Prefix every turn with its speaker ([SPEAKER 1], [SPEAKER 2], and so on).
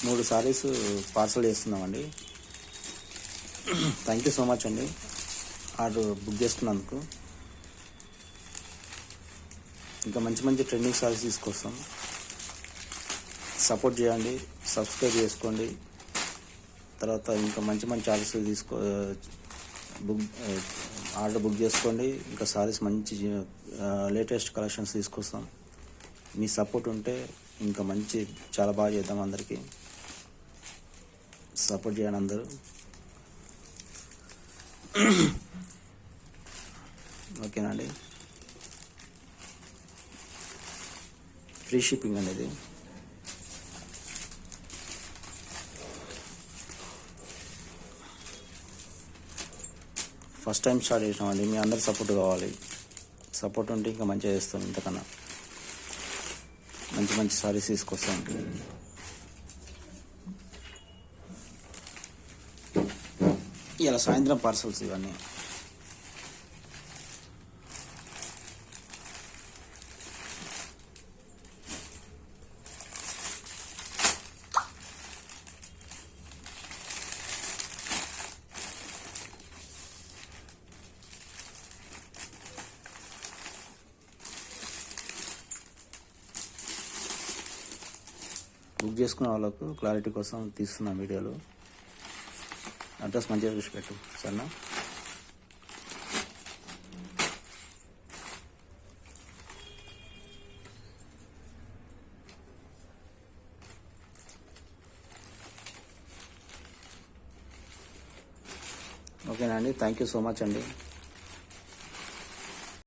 [SPEAKER 1] 3 saris parcel చేస్తున్నామండి. Thank you so much అండి order book చేసుకున్నందుకు. ఇంకా మంచి మంచి ట్రెండింగ్ సారీస్ తీసుకొస్తాం. సపోర్ట్ చేయండి, సబ్స్క్రైబ్ చేసుకోండి. తర్వాత ఇంకా మంచి మంచి ఆర్డర్స్ ఆర్డర్ బుక్ చేసుకోండి. ఇంకా సారీస్ మంచి లేటెస్ట్ కలెక్షన్స్ తీసుకొస్తాం. మీ సపోర్ట్ ఉంటే ఇంకా చాలా బాగా చేద్దాం. అందరికీ సపోర్ట్ చేయండి అందరూ. ఓకేనా అండి. ఫ్రీ షిప్పింగ్ అనేది ఫస్ట్ టైం స్టార్ట్ చేసినామండి. మీ అందరి సపోర్ట్ కావాలి. సపోర్ట్ ఉంటే ఇంకా మంచిగా చేస్తాం. ఇంతకన్నా మంచి మంచి సారీస్ తీసుకొస్తాం. ఇలా సాయంత్రం పార్సల్స్ ఇవన్నీ. బుక్ చేసుకున్న వాళ్ళకు క్లారిటీ కోసం తీస్తున్న వీడియోలు. అడ్రస్ మంచిగా చూసి పెట్టు సరేనా. ఓకేనా అండి. థ్యాంక్ యూ సో మచ్ అండి.